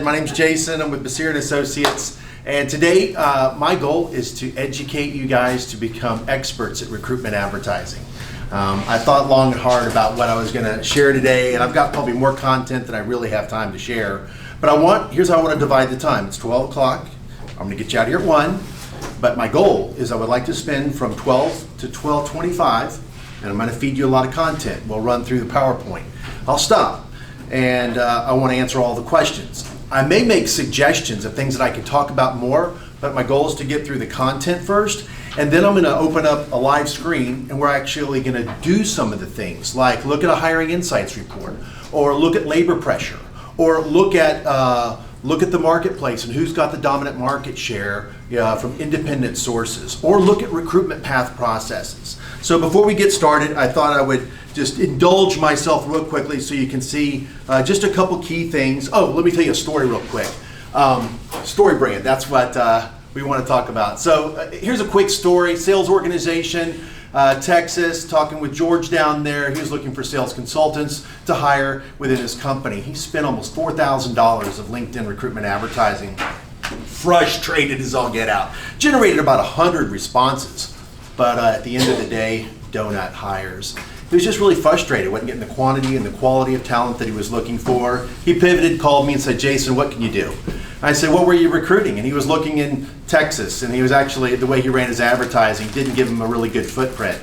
My name's Jason. I'm with Basir & Associates, and today my goal is to educate you guys to become experts at recruitment advertising. I thought long and hard about what I was going to share today, and I've got probably more content than I really have time to share. But here's how I want to divide the time. It's 12 o'clock. I'm going to get you out here at 1, but my goal is I would like to spend from 12 to 12:25, and I'm going to feed you a lot of content. We'll run through the PowerPoint. I'll stop, and I want to answer all the questions. I may make suggestions of things that I can talk about more, but my goal is to get through the content first, and then I'm going to open up a live screen, and we're actually going to do some of the things, like look at a hiring insights report, or look at labor pressure, or look at the marketplace and who's got the dominant market share from independent sources, or look at recruitment path processes. So before we get started, I thought I would just indulge myself real quickly so you can see just a couple key things. Oh, let me tell you a story real quick. Story brand, that's what we want to talk about. So here's a quick story. Sales organization, Texas, talking with George down there. He was looking for sales consultants to hire within his company. He spent almost $4,000 of LinkedIn recruitment advertising. Frustrated as all get out. Generated about 100 responses, but at the end of the day, donut hires. He was just really frustrated, wasn't getting the quantity and the quality of talent that he was looking for. He pivoted, called me and said, "Jason, what can you do?" I said, "What were you recruiting?" And he was looking in Texas, and he was actually, the way he ran his advertising didn't give him a really good footprint.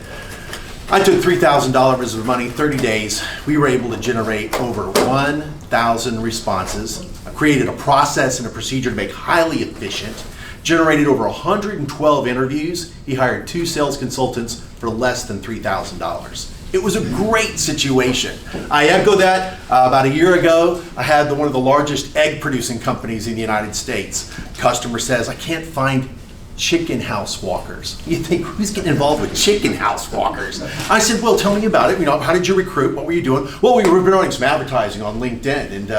I took $3,000 of money, 30 days. We were able to generate over 1,000 responses. I created a process and a procedure to make highly efficient. Generated over 112 interviews. He hired 2 sales consultants for less than $3,000. It was a great situation. I echo that. About a year ago, I had one of the largest egg producing companies in the United States. Customer says, "I can't find chicken house walkers." You think, who's getting involved with chicken house walkers? I said, "Well, tell me about it. How did you recruit? What were you doing?" "Well, we were running some advertising on LinkedIn." And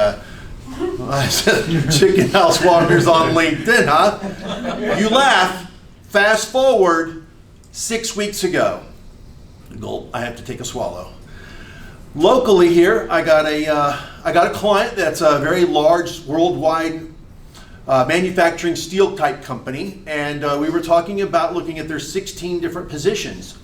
I said, "Chicken house walkers on LinkedIn, huh?" You laugh. Fast forward 6 weeks ago. Gulp, I have to take a swallow. Locally here, I got a client that's a very large worldwide manufacturing steel type company, and we were talking about looking at their 16 different positions.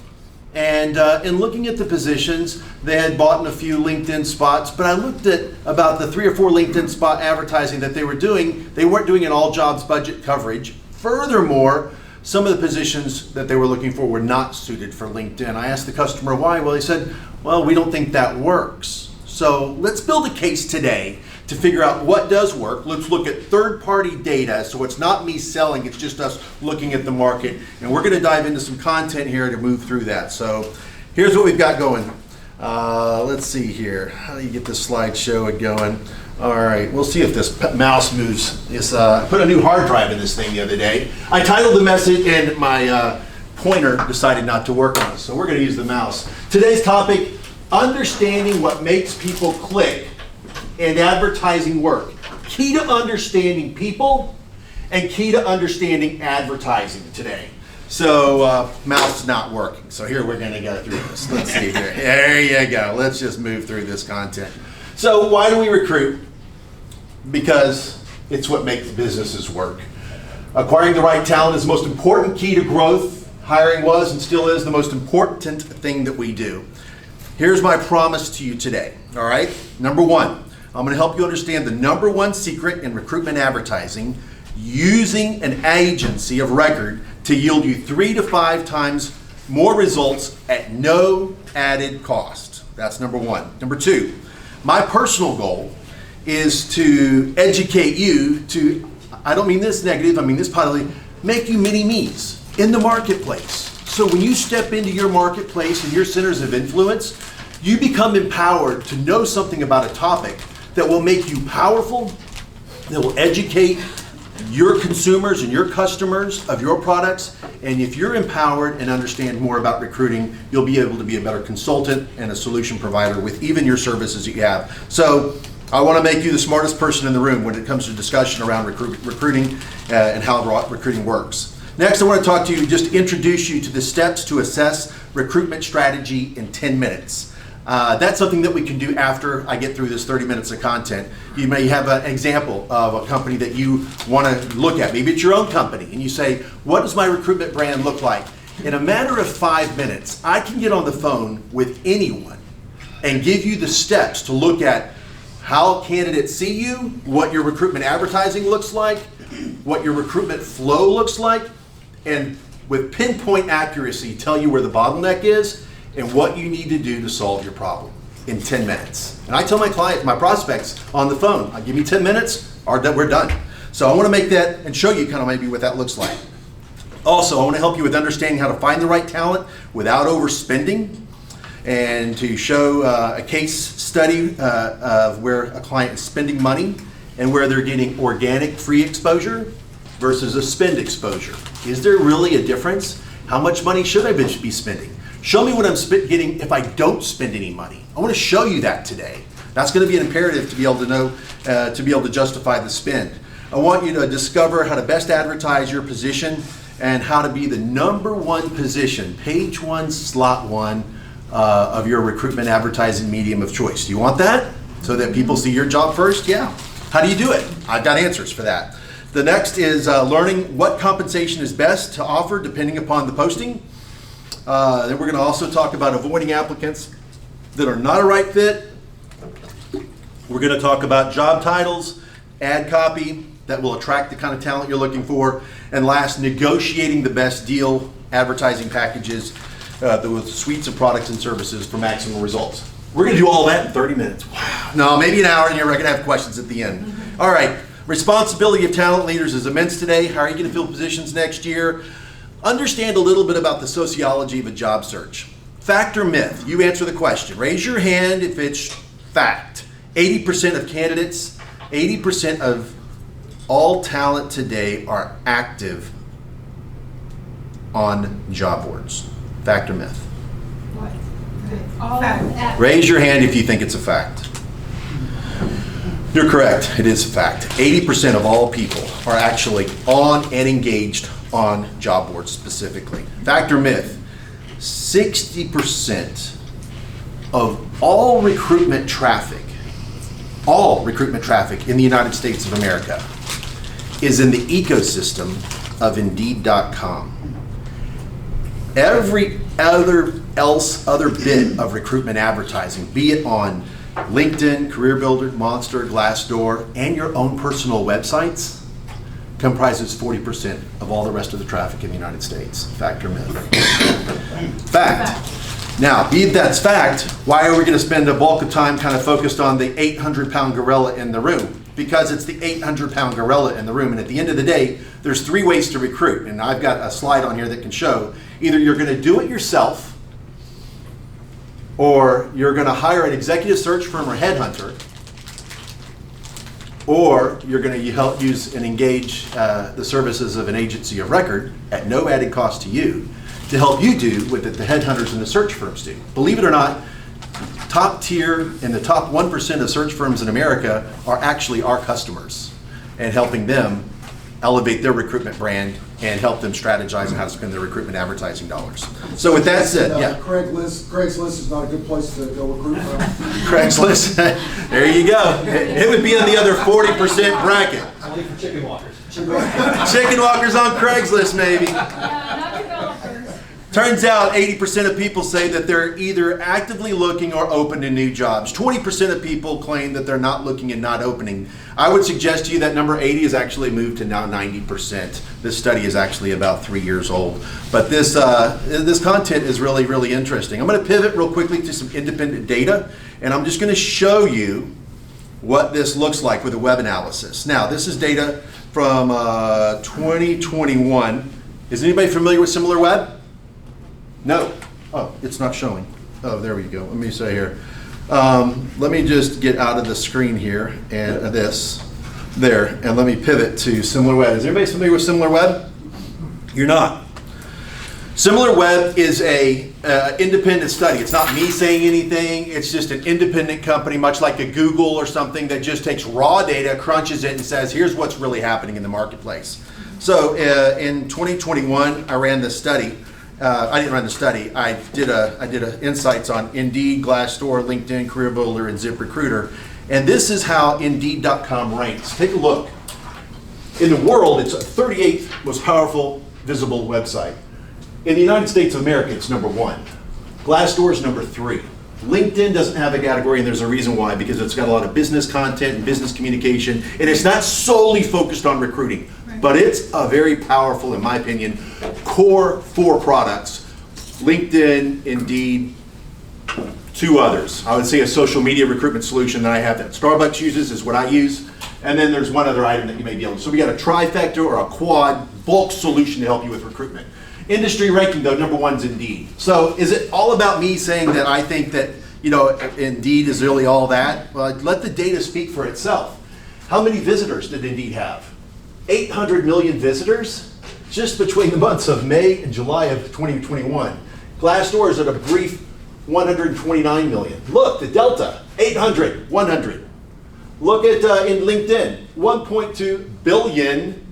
And in looking at the positions, they had bought in a few LinkedIn spots, but I looked at about the 3 or 4 LinkedIn spot advertising that they were doing. They weren't doing an all jobs budget coverage. Furthermore, some of the positions that they were looking for were not suited for LinkedIn. I asked the customer why. Well, he said, "Well, we don't think that works." So let's build a case today to figure out what does work. Let's look at third-party data, so it's not me selling, it's just us looking at the market. And we're going to dive into some content here to move through that. So here's what we've got going. Let's see here. How do you get this slideshow going? All right, we'll see if this mouse moves. I put a new hard drive in this thing the other day. I titled the message, and my pointer decided not to work on it, so we're going to use the mouse. Today's topic, understanding what makes people click and advertising work. Key to understanding people and key to understanding advertising today. So mouse is not working, so here we're going to go through this. Let's see here. There you go. Let's just move through this content. So why do we recruit? Because it's what makes businesses work. Acquiring the right talent is the most important key to growth. Hiring was and still is the most important thing that we do. Here's my promise to you today, all right? Number 1, I'm going to help you understand the number 1 secret in recruitment advertising, using an agency of record to yield you 3 to 5 times more results at no added cost. That's number 1. Number 2, my personal goal is to educate you to, I don't mean this negative, I mean this positively, make you mini-me's in the marketplace. So when you step into your marketplace and your centers of influence, you become empowered to know something about a topic that will make you powerful, that will educate your consumers and your customers of your products. And if you're empowered and understand more about recruiting, you'll be able to be a better consultant and a solution provider with even your services that you have. So I want to make you the smartest person in the room when it comes to discussion around recruiting and how recruiting works. Next, I want to talk to you, just introduce you to the steps to assess recruitment strategy in 10 minutes. That's something that we can do after I get through this 30 minutes of content. You may have an example of a company that you want to look at. Maybe it's your own company, and you say, what does my recruitment brand look like? In a matter of 5 minutes, I can get on the phone with anyone and give you the steps to look at how candidates see you, what your recruitment advertising looks like, what your recruitment flow looks like, and with pinpoint accuracy tell you where the bottleneck is and what you need to do to solve your problem in 10 minutes. And I tell my clients, my prospects on the phone, I give me 10 minutes, we're done. So I want to make that and show you kind of maybe what that looks like. Also, I want to help you with understanding how to find the right talent without overspending, and to show a case study of where a client is spending money and where they're getting organic free exposure versus a spend exposure. Is there really a difference? How much money should I be spending? Show me what I'm getting if I don't spend any money. I want to show you that today. That's going to be an imperative to be able to know, to be able to justify the spend. I want you to discover how to best advertise your position and how to be the #1 position, page 1, slot 1 of your recruitment advertising medium of choice. Do you want that? So that people see your job first? Yeah. How do you do it? I've got answers for that. The next is learning what compensation is best to offer depending upon the posting. Then we're going to also talk about avoiding applicants that are not a right fit. We're going to talk about job titles, ad copy that will attract the kind of talent you're looking for, and last, negotiating the best deal advertising packages with suites of products and services for maximum results. We're going to do all that in 30 minutes. Wow. No, maybe an hour, and you're going to have questions at the end. All right. Responsibility of talent leaders is immense today. How are you going to fill positions next year? Understand a little bit about the sociology of a job search. Fact or myth? You answer the question. Raise your hand if it's fact. 80% of candidates, 80% of all talent today are active on job boards. Fact or myth? Fact. Raise your hand if you think it's a fact. You're correct. It is a fact. 80% of all people are actually on and engaged on job boards specifically. Fact or myth? 60% of all recruitment traffic in the United States of America is in the ecosystem of Indeed.com. Every other bit of recruitment advertising, be it on LinkedIn, Career Builder, Monster, Glassdoor, and your own personal websites, comprises 40% of all the rest of the traffic in the United States. Fact or myth? Fact. Now, be that's fact, why are we going to spend a bulk of time kind of focused on the 800-pound gorilla in the room? Because it's the 800-pound gorilla in the room, and at the end of the day, there's 3 ways to recruit, and I've got a slide on here that can show either you're going to do it yourself, or you're going to hire an executive search firm or headhunter, or you're going to help use and engage the services of an agency of record at no added cost to you to help you do what the headhunters and the search firms do. Believe it or not, top tier and the top 1% of search firms in America are actually our customers, and helping them elevate their recruitment brand and help them strategize on how to spend their recruitment advertising dollars. So with that said, yeah. Craigslist is not a good place to go recruit from. Craigslist, there you go. It would be in the other 40% bracket. Only for chicken walkers. Chicken walkers on Craigslist, maybe. Not developers. Turns out 80% of people say that they're either actively looking or open to new jobs. 20% of people claim that they're not looking and not opening. I would suggest to you that number 80 has actually moved to now 90%. This study is actually about 3 years old. But this content is really, really interesting. I'm going to pivot real quickly to some independent data, and I'm just going to show you what this looks like with a web analysis. Now, this is data from 2021. Is anybody familiar with SimilarWeb? No. Oh, it's not showing. Oh, there we go. Let me say here. Let me just get out of the screen here and there, and let me pivot to SimilarWeb. Is anybody familiar with SimilarWeb? You're not. SimilarWeb is a independent study. It's not me saying anything. It's just an independent company, much like a Google or something, that just takes raw data, crunches it, and says, here's what's really happening in the marketplace. So in 2021, I ran this study, I didn't run the study. I did a insights on Indeed, Glassdoor, LinkedIn, Career Builder, and ZipRecruiter. And this is how Indeed.com ranks. Take a look. In the world, it's a 38th most powerful visible website. In the United States of America, it's number 1. Glassdoor is number 3. LinkedIn doesn't have a category, and there's a reason why, because it's got a lot of business content and business communication, and it's not solely focused on recruiting. But it's a very powerful, in my opinion, core 4 products. LinkedIn, Indeed, 2 others. I would say a social media recruitment solution that I have that Starbucks uses is what I use. And then there's one other item that you may be able to. So we got a trifecta or a quad bulk solution to help you with recruitment. Industry ranking though, number 1's Indeed. So is it all about me saying that I think that, Indeed is really all that? Well, let the data speak for itself. How many visitors did Indeed have? 800 million visitors just between the months of May and July of 2021. Glassdoor is at a brief 129 million. Look, the delta, 800, 100. Look at in LinkedIn, 1.2 billion,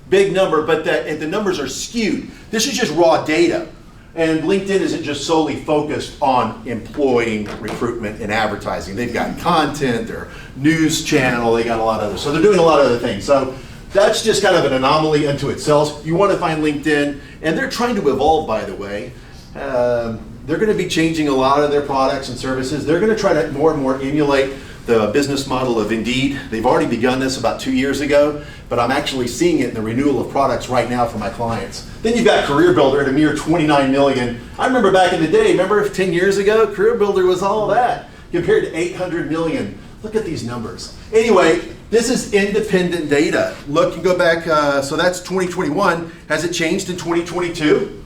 big number, but the numbers are skewed. This is just raw data. And LinkedIn isn't just solely focused on employing recruitment and advertising. They've got content, their news channel, they got a lot of other, so they're doing a lot of other things. So that's just kind of an anomaly unto itself. You want to find LinkedIn, and they're trying to evolve, by the way. They're going to be changing a lot of their products and services. They're going to try to more and more emulate the business model of Indeed. They've already begun this about 2 years ago, but I'm actually seeing it in the renewal of products right now for my clients. Then you've got Career Builder at a mere 29 million. I remember back in the day, remember 10 years ago, Career Builder was all that compared to 800 million. Look at these numbers. Anyway, this is independent data. Look, you go back, so that's 2021. Has it changed in 2022?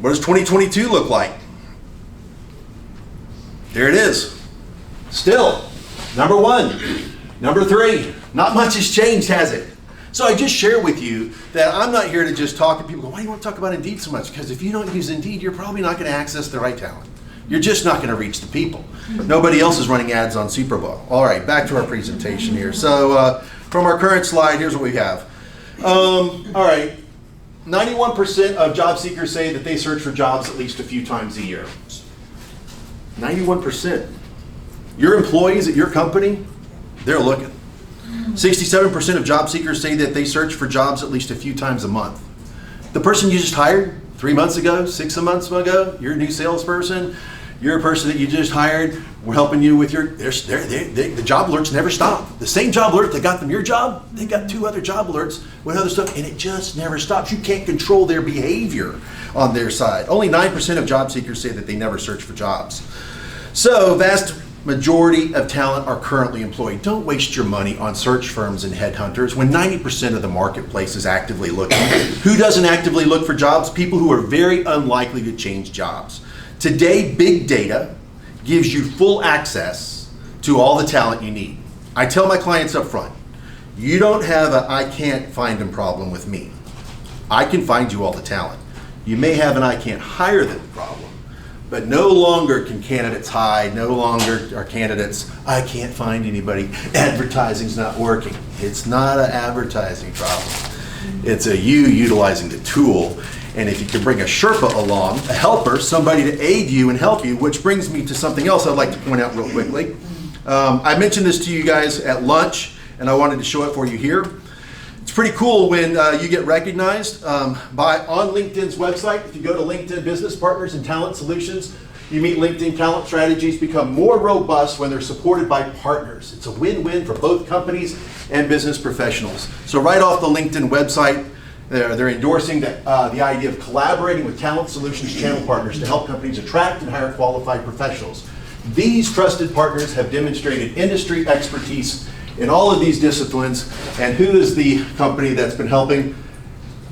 What does 2022 look like? There it is. Still, number 1. Number 3, not much has changed, has it? So I just share with you that I'm not here to just talk to people, go, why do you want to talk about Indeed so much? Because if you don't use Indeed, you're probably not going to access the right talent. You're just not going to reach the people. Nobody else is running ads on Super Bowl. All right, back to our presentation here. So from our current slide, here's what we have. All right, 91% of job seekers say that they search for jobs at least a few times a year. 91%. Your employees at your company, they're looking. 67% of job seekers say that they search for jobs at least a few times a month. The person you just hired 3 months ago, 6 months ago, you're a new salesperson, you're a person that you just hired, we're helping you with the job alerts never stop. The same job alert that got them your job, they got 2 other job alerts with other stuff, and it just never stops. You can't control their behavior on their side. Only 9% of job seekers say that they never search for jobs. So vast majority of talent are currently employed. Don't waste your money on search firms and headhunters when 90% of the marketplace is actively looking. Who doesn't actively look for jobs? People who are very unlikely to change jobs. Today, big data gives you full access to all the talent you need. I tell my clients up front, you don't have a I can't find them problem with me. I can find you all the talent. You may have an I can't hire them problem. But no longer can candidates hide, no longer are candidates, I can't find anybody, advertising's not working. It's not an advertising problem. It's a you utilizing the tool. And if you can bring a Sherpa along, a helper, somebody to aid you and help you, which brings me to something else I'd like to point out real quickly. I mentioned this to you guys at lunch, and I wanted to show it for you here. It's pretty cool when you get recognized on LinkedIn's website. If you go to LinkedIn Business Partners and Talent Solutions, you meet LinkedIn talent strategies become more robust when they're supported by partners. It's a win-win for both companies and business professionals. So right off the LinkedIn website, they're endorsing the idea of collaborating with talent solutions channel partners to help companies attract and hire qualified professionals. These trusted partners have demonstrated industry expertise in all of these disciplines, and who is the company that's been helping?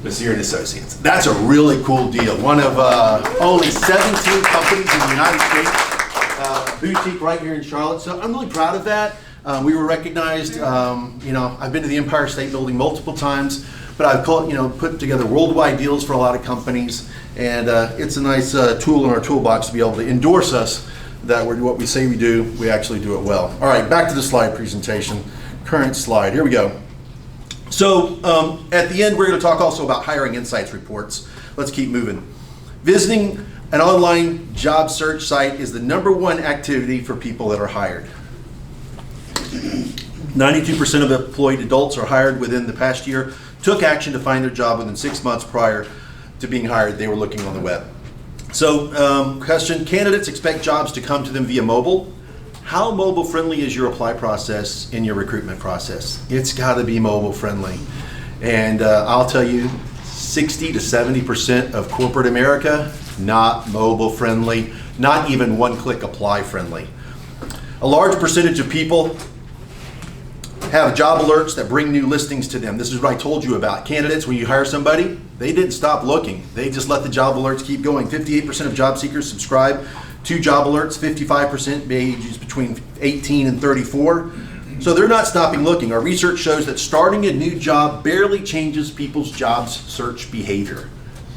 Messier & Associates. That's a really cool deal. One of only 17 companies in the United States, boutique right here in Charlotte. So I'm really proud of that. We were recognized, I've been to the Empire State Building multiple times, but I've put together worldwide deals for a lot of companies, and it's a nice tool in our toolbox to be able to endorse us that what we say we do, we actually do it well. All right, back to the slide presentation. Current slide, here we go. So at the end, we're going to talk also about hiring insights reports. Let's keep moving. Visiting an online job search site is the #1 activity for people that are hired. 92% of employed adults are hired within the past year took action to find their job within 6 months prior to being hired. They were looking on the web. So, question, candidates expect jobs to come to them via mobile. How mobile friendly is your apply process in your recruitment process? It's got to be mobile friendly. And I'll tell you, 60 to 70% of corporate America, not mobile friendly, not even one-click apply friendly. A large percentage of people have job alerts that bring new listings to them. This is what I told you about. Candidates, when you hire somebody, they didn't stop looking. They just let the job alerts keep going. 58% of job seekers subscribe to job alerts, 55% ages between 18 and 34. So they're not stopping looking. Our research shows that starting a new job barely changes people's job search behavior.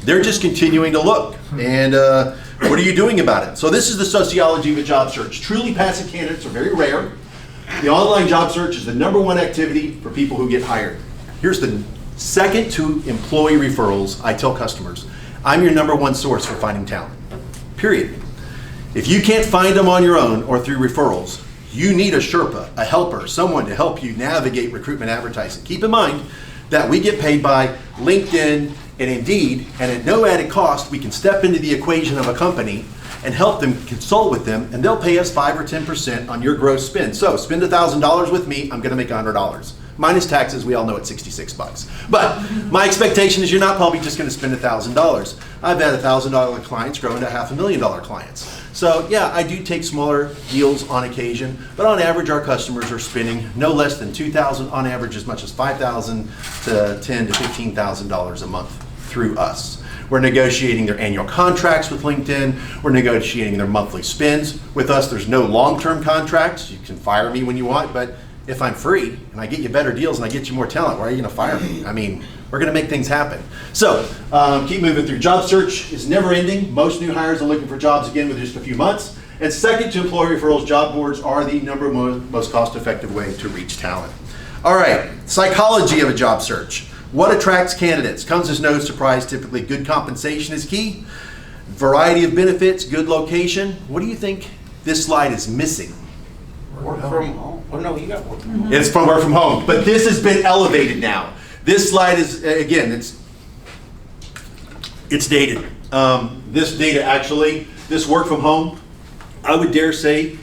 They're just continuing to look. And what are you doing about it? So this is the sociology of a job search. Truly passive candidates are very rare. The online job search is the #1 activity for people who get hired. Here's the second to employee referrals. I tell customers, I'm your #1 source for finding talent, period. If you can't find them on your own or through referrals, you need a Sherpa, a helper, someone to help you navigate recruitment advertising. Keep in mind that we get paid by LinkedIn and Indeed, and at no added cost, we can step into the equation of a company and help them consult with them, and they'll pay us 5 or 10% on your gross spend. So spend $1,000 with me, I'm gonna make $100. Minus taxes, we all know it's $66. But my expectation is you're not probably just gonna spend $1,000. I've had $1,000 clients grow into $500,000 clients. So yeah, I do take smaller deals on occasion, but on average our customers are spending no less than $2,000, on average as much as $5,000 to $10,000 to $15,000 a month through us. We're negotiating their annual contracts with LinkedIn. We're negotiating their monthly spends. With us, there's no long-term contracts. You can fire me when you want, but if I'm free and I get you better deals and I get you more talent, why are you gonna fire me? I mean, we're gonna make things happen. So, keep moving through. Job search is never ending. Most new hires are looking for jobs again within just a few months. And second to employee referrals, job boards are the most cost-effective way to reach talent. All right, psychology of a job search. What attracts candidates? Comes as no surprise, typically good compensation is key. Variety of benefits, good location. What do you think this slide is missing? Work from home. Oh no, you got work from home. It's from work from home, but this has been elevated now. This slide is, again, it's dated. This data actually, this work from home, I would dare say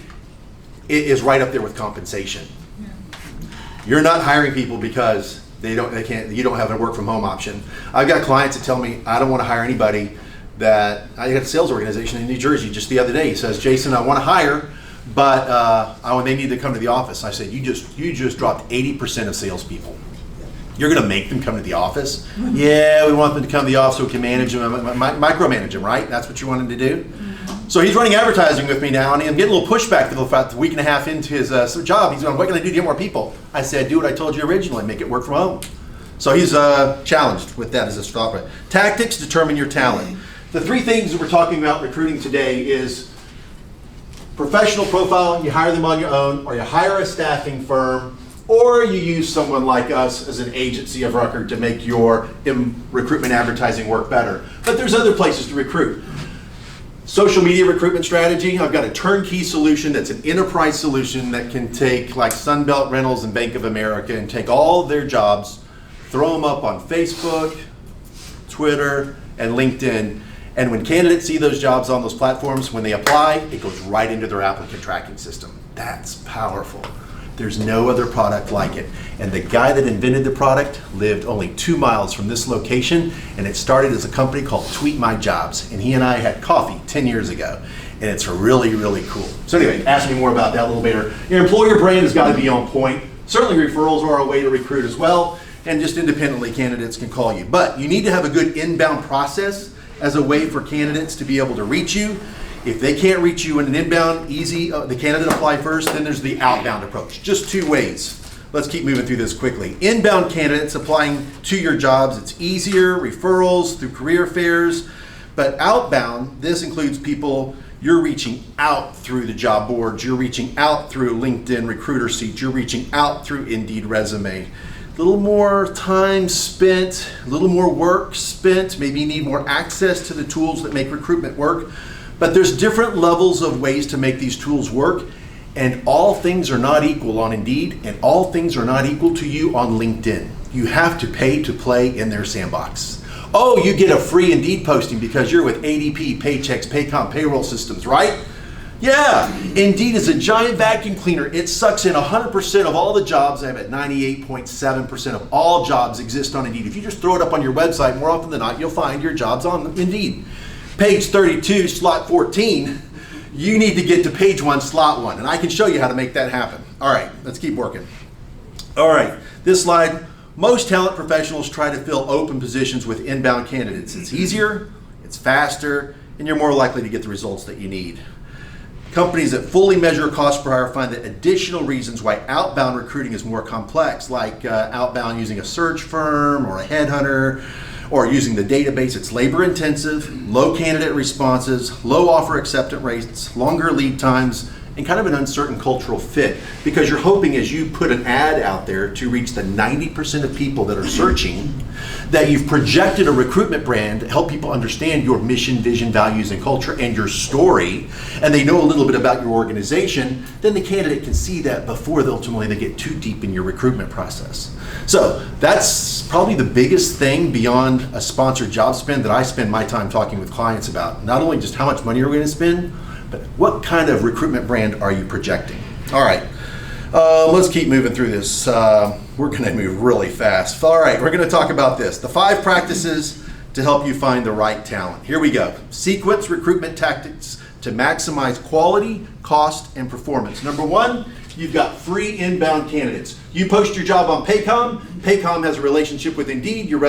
it is right up there with compensation. You're not hiring people because you don't have a work from home option. I've got clients that tell me, I don't want to hire anybody that, I got a sales organization in New Jersey just the other day. He says, Jason, I want to hire, but they need to come to the office. I said, you just dropped 80% of salespeople. You're going to make them come to the office? Yeah, we want them to come to the office so we can manage them, micromanage them, right? That's what you want them to do? So he's running advertising with me now, and I'm getting a little pushback for the fact that a week and a half into his job, he's going, what can I do to get more people? I said, do what I told you originally, make it work from home. So he's challenged with that as a stopper. Tactics determine your talent. The three things that we're talking about recruiting today is professional profile, you hire them on your own, or you hire a staffing firm, or you use someone like us as an agency of record to make your recruitment advertising work better. But there's other places to recruit. Social media recruitment strategy, I've got a turnkey solution that's an enterprise solution that can take like Sunbelt Rentals and Bank of America and take all their jobs, throw them up on Facebook, Twitter, and LinkedIn. And when candidates see those jobs on those platforms, when they apply, it goes right into their applicant tracking system. That's powerful. There's no other product like it. And the guy that invented the product lived only 2 miles from this location, and it started as a company called Tweet My Jobs. And he and I had coffee 10 years ago, and it's really, really cool. So anyway, ask me more about that a little later. Your employer brand has got to be on point. Certainly referrals are a way to recruit as well, and just independently candidates can call you. But you need to have a good inbound process as a way for candidates to be able to reach you. If they can't reach you in an inbound, easy, the candidate apply first, then there's the outbound approach. Just 2 ways. Let's keep moving through this quickly. Inbound candidates applying to your jobs, it's easier, referrals through career fairs. But outbound, this includes people you're reaching out through the job boards, you're reaching out through LinkedIn Recruiter Seat, you're reaching out through Indeed Resume. a little more time spent, a little more work spent. Maybe you need more access to the tools that make recruitment work. But there's different levels of ways to make these tools work. And all things are not equal on Indeed, and all things are not equal to you on LinkedIn. You have to pay to play in their sandbox. Oh, you get a free Indeed posting because you're with ADP, Paychex, Paycom, payroll systems, right? Yeah, Indeed is a giant vacuum cleaner. It sucks in 100% of all the jobs. I have at 98.7% of all jobs exist on Indeed. If you just throw it up on your website, more often than not, you'll find your jobs on Indeed. Page 32, slot 14, you need to get to page 1, slot 1, and I can show you how to make that happen. All right, let's keep working. All right, this slide, most talent professionals try to fill open positions with inbound candidates. It's easier, it's faster, and you're more likely to get the results that you need. Companies that fully measure cost per hire find that additional reasons why outbound recruiting is more complex, like outbound using a search firm or a headhunter, or using the database. It's labor intensive, low candidate responses, low offer acceptance rates, longer lead times, and kind of an uncertain cultural fit, because you're hoping as you put an ad out there to reach the 90% of people that are searching, that you've projected a recruitment brand to help people understand your mission, vision, values, and culture, and your story, and they know a little bit about your organization. Then the candidate can see that before they get too deep in your recruitment process. So that's probably the biggest thing beyond a sponsored job spend that I spend my time talking with clients about. Not only just how much money are we going to spend, but what kind of recruitment brand are you projecting? All right, let's keep moving through this. We're going to move really fast. All right, we're going to talk about this. The 5 practices to help you find the right talent. Here we go. Sequence recruitment tactics to maximize quality, cost, and performance. Number 1, you've got free inbound candidates. You post your job on Paycom. Paycom has a relationship with Indeed, your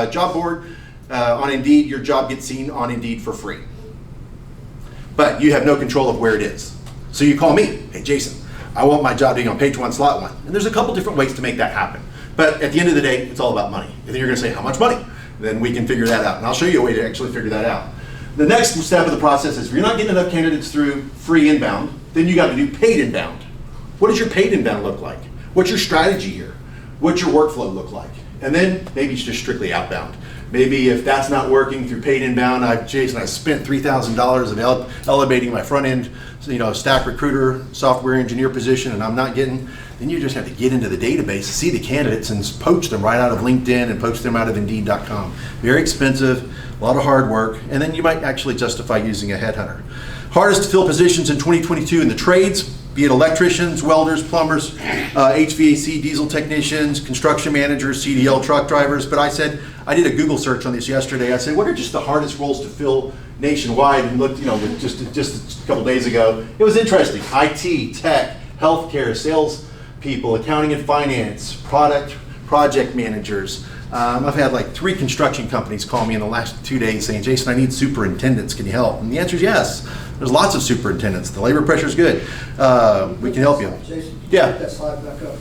job board. On Indeed, your job gets seen on Indeed for free. But you have no control of where it is. So you call me, hey Jason, I want my job being on page 1, slot 1. And there's a couple different ways to make that happen. But at the end of the day, it's all about money. And then you're gonna say, how much money? Then we can figure that out. And I'll show you a way to actually figure that out. The next step of the process is if you're not getting enough candidates through free inbound, then you gotta do paid inbound. What does your paid inbound look like? What's your strategy here? What's your workflow look like? And then maybe it's just strictly outbound. Maybe if that's not working through paid inbound, Jason, I spent $3,000 of elevating my front end, stack recruiter, software engineer position, and I'm not getting, then you just have to get into the database, see the candidates, and poach them right out of LinkedIn and poach them out of Indeed.com. Very expensive, a lot of hard work, and then you might actually justify using a headhunter. Hardest to fill positions in 2022 in the trades, be it electricians, welders, plumbers, HVAC, diesel technicians, construction managers, CDL truck drivers. But I did a Google search on this yesterday. I said, what are just the hardest roles to fill nationwide? And looked, just a couple days ago. It was interesting. IT, tech, healthcare, sales people, accounting and finance, project managers. I've had like 3 construction companies call me in the last 2 days saying, Jason, I need superintendents, can you help? And the answer is yes. There's lots of superintendents. The labor pressure is good. We can help you. Jason, Yeah. put that slide back up.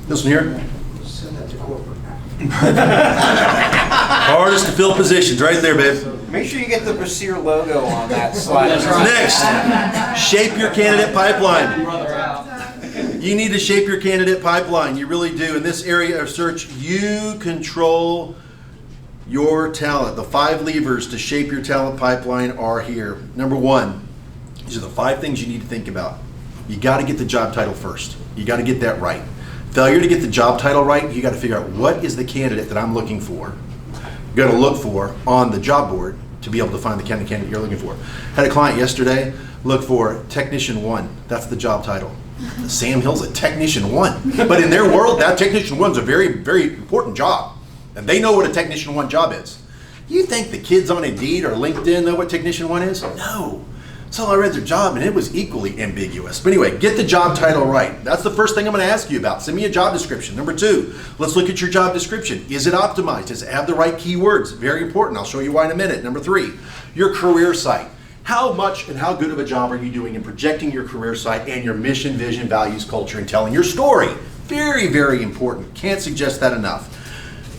This one here? Send that to corporate. Hardest to fill positions, right there, babe. Make sure you get the Brassear logo on that slide. Next, shape your candidate pipeline. You need to shape your candidate pipeline. You really do. In this area of search, you control your talent. The 5 levers to shape your talent pipeline are here. Number 1, these are the 5 things you need to think about. You got to get the job title first. You got to get that right. Failure to get the job title right, you got to figure out what is the candidate that I'm looking for. You got to look for on the job board to be able to find the kind of candidate you're looking for. Had a client yesterday look for Technician 1. That's the job title. Sam Hill's a Technician 1. But in their world, that Technician 1 is a very, very important job. And they know what a Technician 1 job is. You think the kids on Indeed or LinkedIn know what Technician 1 is? No. So I read their job and it was equally ambiguous. But anyway, get the job title right. That's the first thing I'm going to ask you about. Send me a job description. Number 2, let's look at your job description. Is it optimized? Does it have the right keywords? Very important. I'll show you why in a minute. Number 3, your career site. How much and how good of a job are you doing in projecting your career site and your mission, vision, values, culture, and telling your story? Very, very important. Can't suggest that enough.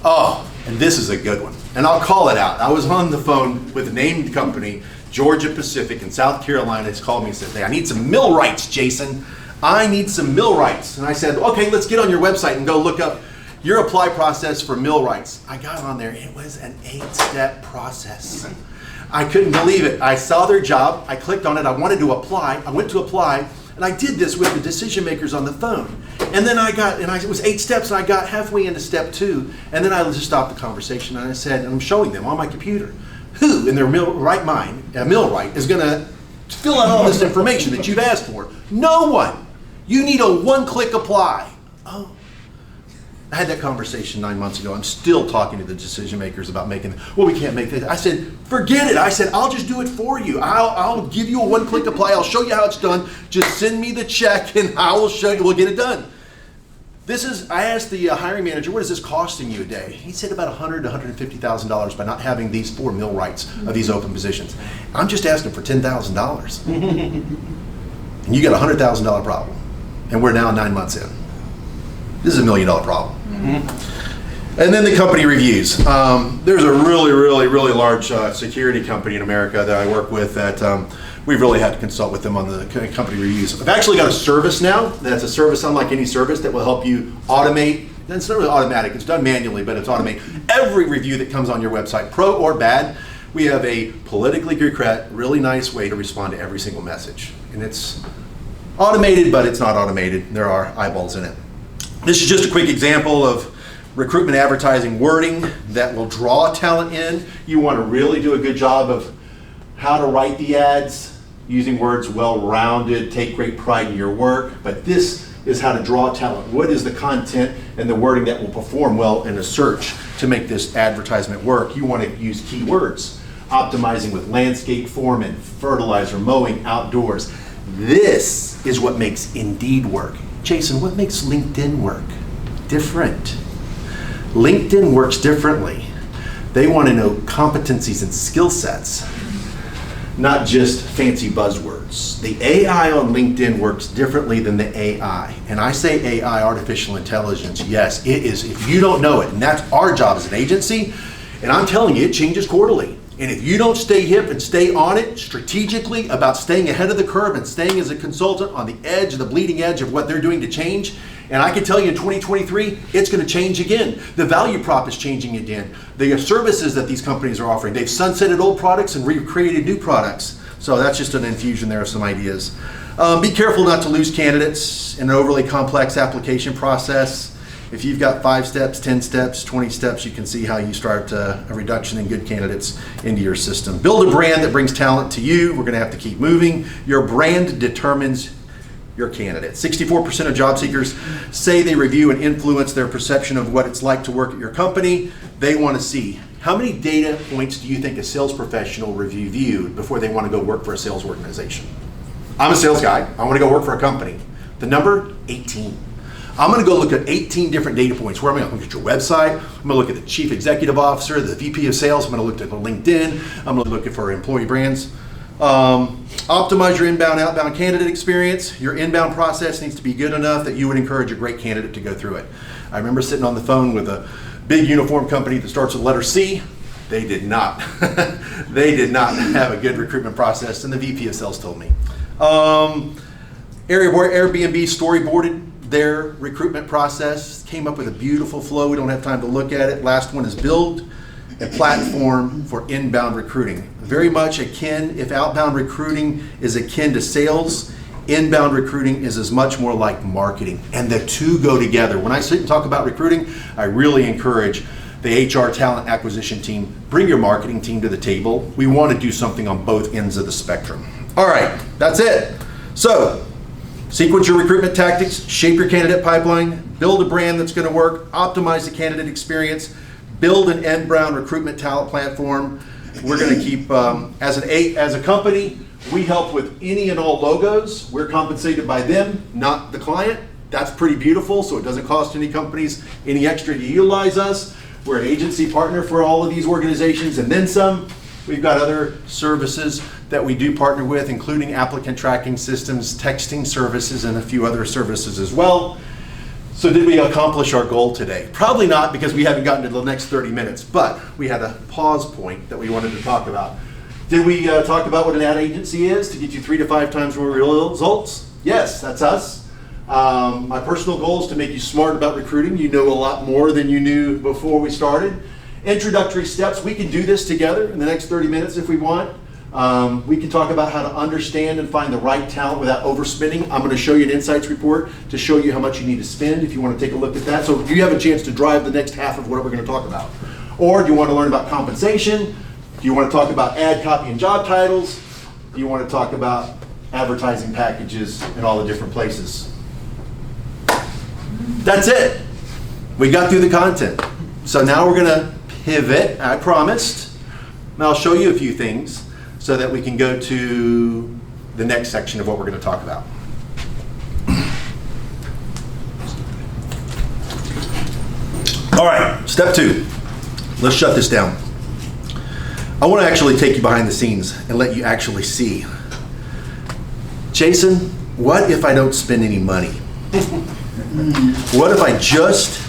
Oh, and this is a good one. And I'll call it out. I was on the phone with a named company, Georgia Pacific in South Carolina. Has called me and said, hey, I need some millwrights, Jason. I need some millwrights. And I said, okay, let's get on your website and go look up your apply process for millwrights. I got on there, it was an 8-step process. I couldn't believe it. I saw their job, I clicked on it, I wanted to apply, I went to apply, and I did this with the decision makers on the phone. And then it was 8 steps, and I got halfway into step 2, and then I just stopped the conversation, and I said, and I'm showing them on my computer, who in their right mind, a millwright, is gonna fill out all this information that you've asked for? No one. You need a one-click apply. Oh. I had that conversation 9 months ago. I'm still talking to the decision makers about well, we can't make this. I said, forget it. I said, I'll just do it for you. I'll give you a one-click apply. I'll show you how it's done. Just send me the check and I will show you. We'll get it done. I asked the hiring manager, what is this costing you a day? He said about $100,000 to $150,000 by not having these 4 millwrights of these open positions. I'm just asking for $10,000. And you got a $100,000 problem. And we're now 9 months in. This is $1 million problem. And then the company reviews. There's a really large security company in America that I work with that we've really had to consult with them on the company reviews. I've actually got a service now that's a service unlike any service that will help you automate. It's not really automatic, it's done manually, but it's automate every review that comes on your website, pro or bad. We have a politically correct, really nice way to respond to every single message. And it's automated, but it's not automated. There are eyeballs in it. This is just a quick example of recruitment advertising wording that will draw talent in. You want to really do a good job of how to write the ads, using words well-rounded, take great pride in your work, but this is how to draw talent. What is the content and the wording that will perform well in a search to make this advertisement work? You want to use keywords, optimizing with landscape foreman, fertilizer, mowing, outdoors. This is what makes Indeed work. Jason, what makes LinkedIn work? Different. LinkedIn works differently. They want to know competencies and skill sets, not just fancy buzzwords. The AI on LinkedIn works differently than the AI. And I say AI, artificial intelligence, yes, it is. If you don't know it, and that's our job as an agency, and I'm telling you, it changes quarterly. And if you don't stay hip and stay on it strategically about staying ahead of the curve and staying as a consultant on the edge, the bleeding edge of what they're doing to change, and I can tell you in 2023, it's going to change again. The value prop is changing again. The services that these companies are offering, they've sunsetted old products and recreated new products. So that's just an infusion there of some ideas. Be careful not to lose candidates in an overly complex application process. If you've got 5 steps, 10 steps, 20 steps, you can see how you start a reduction in good candidates into your system. Build a brand that brings talent to you. We're going to have to keep moving. Your brand determines your candidate. 64% of job seekers say they review and influence their perception of what it's like to work at your company. They want to see how many data points do you think a sales professional reviewed before they want to go work for a sales organization? I'm a sales guy. I want to go work for a company. The number, 18. I'm going to go look at 18 different data points. Where am I going to look at your website? I'm going to look at the chief executive officer, the VP of sales. I'm going to look at the LinkedIn. I'm going to look for employee brands. Optimize your inbound, outbound candidate experience. Your inbound process needs to be good enough that you would encourage a great candidate to go through it. I remember sitting on the phone with a big uniform company that starts with the letter C. They did not. They did not have a good recruitment process, and the VP of sales told me. Airbnb storyboarded their recruitment process, came up with a beautiful flow. We don't have time to look at it. Last one is build a platform for inbound recruiting. Very much akin, if outbound recruiting is akin to sales, inbound recruiting is as much more like marketing. And the two go together. When I sit and talk about recruiting, I really encourage the HR talent acquisition team, bring your marketing team to the table. We want to do something on both ends of the spectrum. All right, that's it. So, sequence your recruitment tactics, shape your candidate pipeline, build a brand that's going to work, optimize the candidate experience, build an inbound recruitment talent platform. We're going to keep, as a company, we help with any and all logos. We're compensated by them, not the client. That's pretty beautiful, so it doesn't cost any companies any extra to utilize us. We're an agency partner for all of these organizations, and then some. We've got other services that we do partner with, including applicant tracking systems, texting services, and a few other services as well. So did we accomplish our goal today? Probably not, because we haven't gotten to the next 30 minutes, but we had a pause point that we wanted to talk about. Did we talk about what an ad agency is to get you 3 to 5 times more results? Yes, that's us. My personal goal is to make you smart about recruiting. You know a lot more than you knew before we started. Introductory steps, we can do this together in the next 30 minutes if we want. We can talk about how to understand and find the right talent without overspending. I'm going to show you an insights report to show you how much you need to spend if you want to take a look at that. So you have a chance to drive the next half of what we're going to talk about. Or do you want to learn about compensation? Do you want to talk about ad copy and job titles? Do you want to talk about advertising packages in all the different places? That's it. We got through the content. So now we're going to pivot, I promised. And I'll show you a few things so that we can go to the next section of what we're going to talk about. All right, step 2. Let's shut this down. I want to actually take you behind the scenes and let you actually see. Jason, what if I don't spend any money? What if I just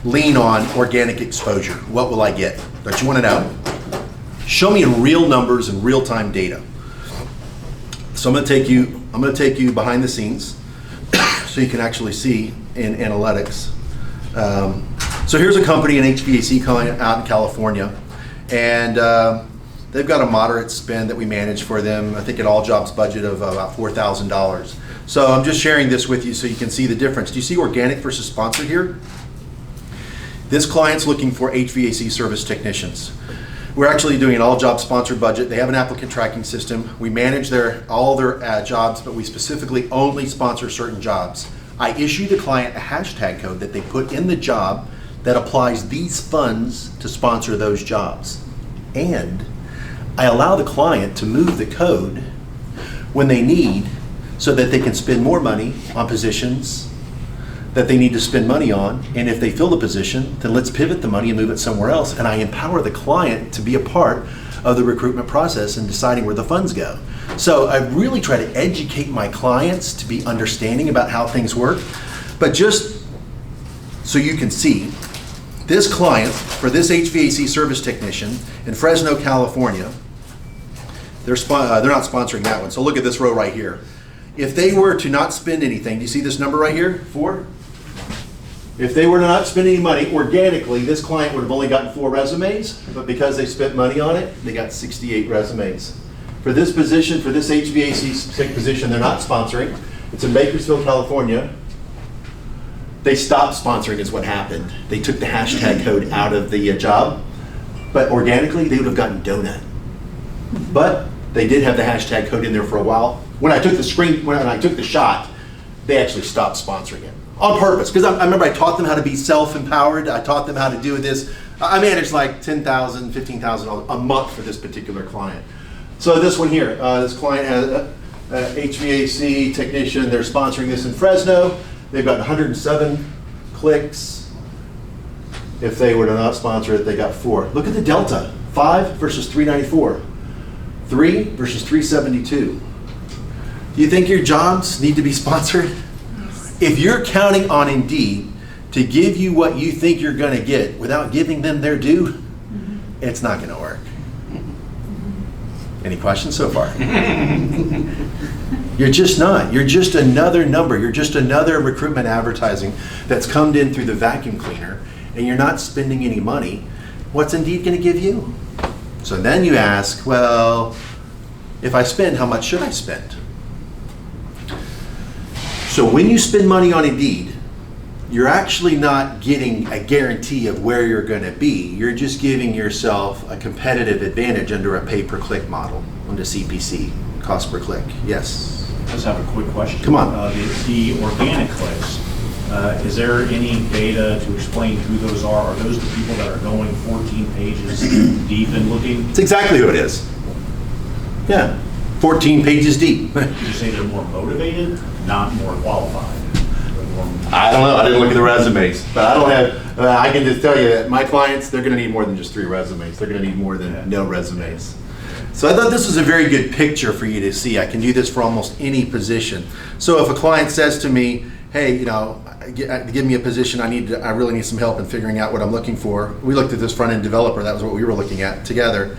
lean on organic exposure? What will I get? Don't you want to know? Show me in real numbers and real-time data. So I'm going to take you behind the scenes so you can actually see in analytics. So here's a company, an HVAC client out in California, and they've got a moderate spend that we manage for them. I think an all jobs budget of about $4,000. So I'm just sharing this with you so you can see the difference. Do you see organic versus sponsored here? This client's looking for HVAC service technicians. We're actually doing an all-job sponsored budget. They have an applicant tracking system. We manage all their jobs, but we specifically only sponsor certain jobs. I issue the client a hashtag code that they put in the job that applies these funds to sponsor those jobs. And I allow the client to move the code when they need so that they can spend more money on positions that they need to spend money on, and if they fill the position, then let's pivot the money and move it somewhere else. And I empower the client to be a part of the recruitment process and deciding where the funds go. So I really try to educate my clients to be understanding about how things work. But just so you can see, this client, for this HVAC service technician in Fresno, California, they're not sponsoring that one. So look at this row right here. If they were to not spend anything, do you see this number right here, 4? If they were to not spend any money organically, this client would have only gotten 4 resumes, but because they spent money on it, they got 68 resumes. For this position, for this HVAC position, they're not sponsoring. It's in Bakersfield, California. They stopped sponsoring is what happened. They took the hashtag code out of the job, but organically, they would have gotten donut. But they did have the hashtag code in there for a while. When I took the shot, they actually stopped sponsoring it. On purpose, because I remember I taught them how to be self-empowered. I taught them how to do this. I managed like $10,000, $15,000 a month for this particular client. So this one here, this client has a HVAC technician. They're sponsoring this in Fresno. They've got 107 clicks. If they were to not sponsor it, they got 4. Look at the delta, 5 versus 394, 3 versus 372. Do you think your jobs need to be sponsored? If you're counting on Indeed to give you what you think you're going to get without giving them their due, it's not going to work. Any questions so far? You're just not. You're just another number. You're just another recruitment advertising that's come in through the vacuum cleaner, and you're not spending any money. What's Indeed going to give you? So then you ask, well, if I spend, how much should I spend? So when you spend money on Indeed, you're actually not getting a guarantee of where you're going to be. You're just giving yourself a competitive advantage under a pay-per-click model, under CPC, cost per click. Yes? I just have a quick question. Come on. The organic clicks, is there any data to explain who those are? Are those the people that are going 14 pages deep and looking? It's exactly who it is. Yeah, 14 pages deep. Did you say they're more motivated, not more qualified? I don't know. I didn't look at the resumes, but I don't have. I can just tell you that my clients, they're going to need more than just 3 resumes. They're going to need more than no resumes. So I thought this was a very good picture for you to see. I can do this for almost any position. So if a client says to me, "Hey, give me a position. I really need some help in figuring out what I'm looking for." We looked at this front end developer. That was what we were looking at together.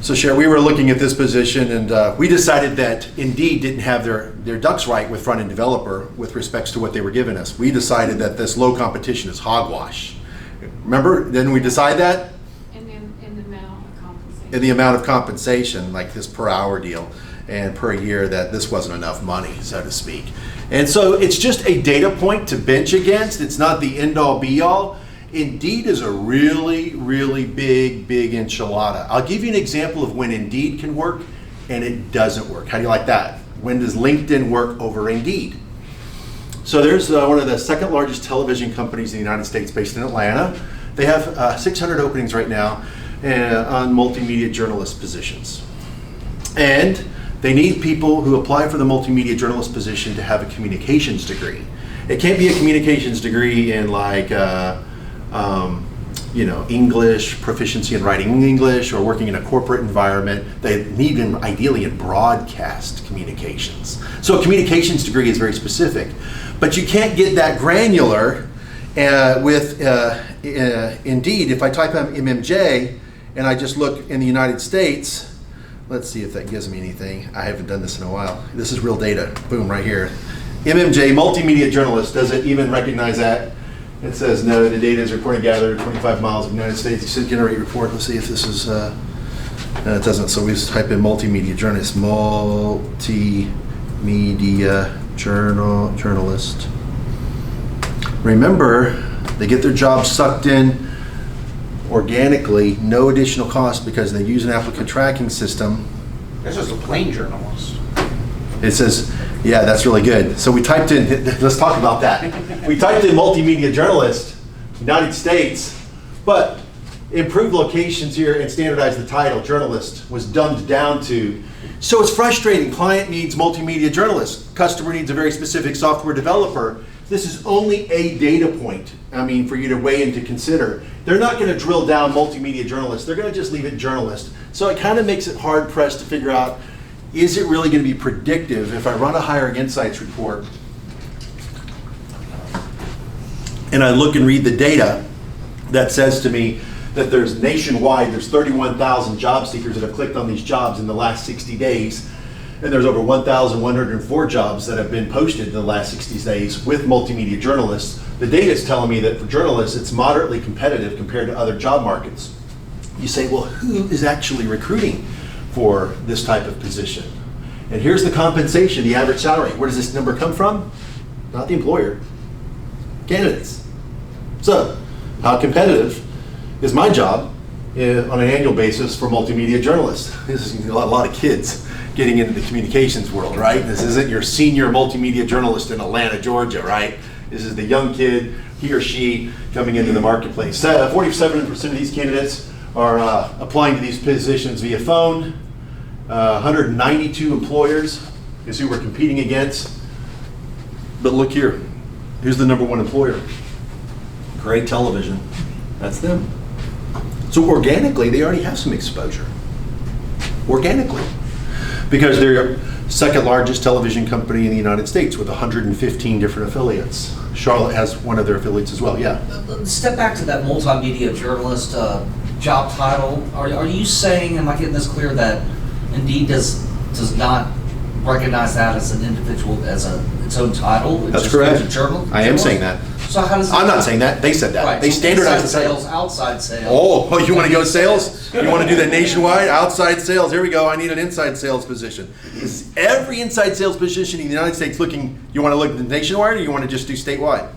So Sherry, we were looking at this position and we decided that Indeed didn't have their ducks right with front-end developer with respects to what they were giving us. We decided that this low competition is hogwash. Remember, didn't we decide that? In the amount of compensation. In the amount of compensation, like this per hour deal and per year, that this wasn't enough money, so to speak. And so it's just a data point to bench against. It's not the end-all be-all. Indeed is a really, really big enchilada. I'll give you an example of when Indeed can work and it doesn't work. How do you like that? When does LinkedIn work over Indeed? So there's one of the second largest television companies in the United States based in Atlanta. They have 600 openings right now on multimedia journalist positions. And they need people who apply for the multimedia journalist position to have a communications degree. It can't be a communications degree in like, English, proficiency in writing English, or working in a corporate environment. They need them ideally in broadcast communications. So a communications degree is very specific, but you can't get that granular with Indeed. If I type in MMJ and I just look in the United States, let's see if that gives me anything. I haven't done this in a while. This is real data. Boom, right here. MMJ, multimedia journalist, does it even recognize that? It says no, the data is recorded gathered 25 miles of the United States. You should generate report. Let's see if this is, no, it doesn't. So we just type in multimedia journalist, journalist. Remember, they get their jobs sucked in organically, no additional cost because they use an applicant tracking system. This is a plain journalist. It says, yeah, that's really good. So we typed in, let's talk about that. We typed in multimedia journalist, United States, but improved locations here and standardized the title, journalist, was dumbed down to. So it's frustrating. Client needs multimedia journalist. Customer needs a very specific software developer. This is only a data point, for you to weigh and to consider. They're not going to drill down multimedia journalist. They're going to just leave it journalist. So it kind of makes it hard pressed to figure out, is it really going to be predictive if I run a hiring insights report and I look and read the data that says to me that there's nationwide, there's 31,000 job seekers that have clicked on these jobs in the last 60 days, and there's over 1,104 jobs that have been posted in the last 60 days with multimedia journalists. The data is telling me that for journalists, it's moderately competitive compared to other job markets. You say, well, who is actually recruiting for this type of position? And here's the compensation, the average salary. Where does this number come from? Not the employer, candidates. So, how competitive is my job on an annual basis for multimedia journalists? This is a lot of kids getting into the communications world, right? This isn't your senior multimedia journalist in Atlanta, Georgia, right? This is the young kid, he or she, coming into the marketplace. 47% of these candidates are applying to these positions via phone. 192 employers is who we're competing against. But look here, here's the number one employer. Gray Television, that's them. So organically, they already have some exposure. Organically. Because they're second largest television company in the United States with 115 different affiliates. Charlotte has one of their affiliates as well, yeah. Step back to that multimedia journalist job title. Are you saying, am I getting this clear, that Indeed does not recognize that as an individual, as its own title? That's correct. A journal, I am saying that. So how does I'm not saying that. They said that. Right, They so standardized the inside title. sales, outside sales. Oh, you want to go sales? You want to do that nationwide? Outside sales. Here we go. I need an inside sales position. Is every inside sales position in the United States looking, you want to look nationwide or you want to just do statewide?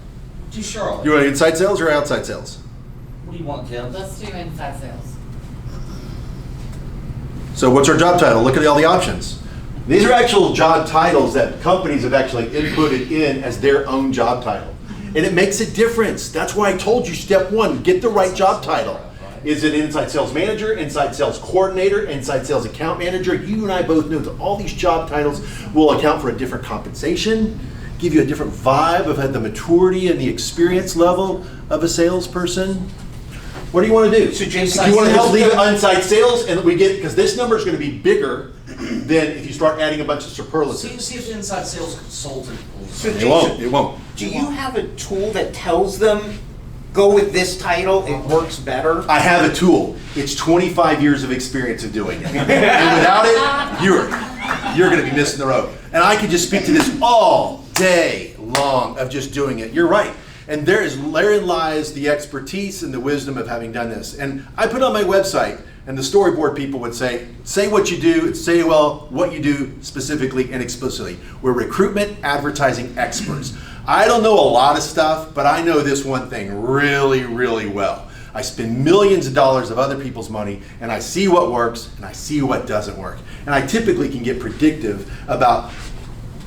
To Charlotte. You want inside sales or outside sales? What do you want, Kim? Let's do inside sales. So what's our job title? Look at all the options. These are actual job titles that companies have actually inputted in as their own job title. And it makes a difference. That's why I told you step one, get the right job title. Is it inside sales manager, inside sales coordinator, inside sales account manager? You and I both know that all these job titles will account for a different compensation, give you a different vibe of the maturity and the experience level of a salesperson. What do you want to do? So Jason, do you want to help leave it inside sales and we get, because this number is going to be bigger than if you start adding a bunch of superlatives. See if the inside sales consultant pulls. So It won't. It won't. do you have a tool that tells them, go with this title, it works better. I have a tool. It's 25 years of experience of doing it. And without it, you're going to be missing the road. And I could just speak to this all day long of just doing it. You're right. And therein lies the expertise and the wisdom of having done this. And I put on my website, and the storyboard people would say what you do, say well what you do specifically and explicitly. We're recruitment advertising experts. I don't know a lot of stuff, but I know this one thing really, really well. I spend millions of dollars of other people's money, and I see what works and I see what doesn't work. And I typically can get predictive about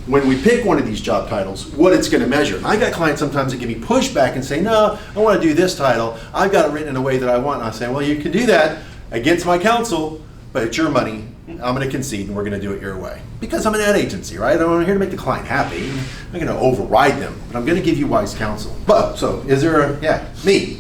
when we pick one of these job titles, what it's going to measure. And I got clients sometimes that give me pushback and say, no, I want to do this title. I've got it written in a way that I want. And I say, well, you can do that against my counsel, but it's your money. I'm going to concede and we're going to do it your way. Because I'm an ad agency, right? I'm here to make the client happy. I'm not going to override them, but I'm going to give you wise counsel. But, so is there a, me.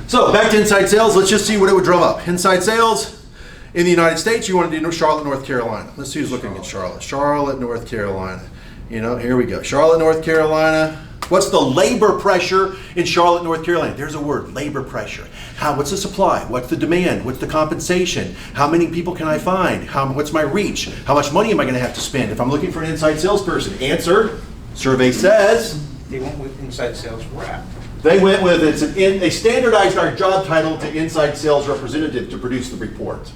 So back to inside sales. Let's just see what it would drum up. Inside sales. In the United States, you want to do Charlotte, North Carolina. Let's see who's looking at Charlotte. Charlotte, North Carolina. You know, here we go. Charlotte, North Carolina. What's the labor pressure in Charlotte, North Carolina? There's a word, labor pressure. What's the supply? What's the demand? What's the compensation? How many people can I find? What's my reach? How much money am I going to have to spend if I'm looking for an inside salesperson? Answer, survey says. They went with inside sales rep. They went with, they standardized our job title to inside sales representative to produce the report.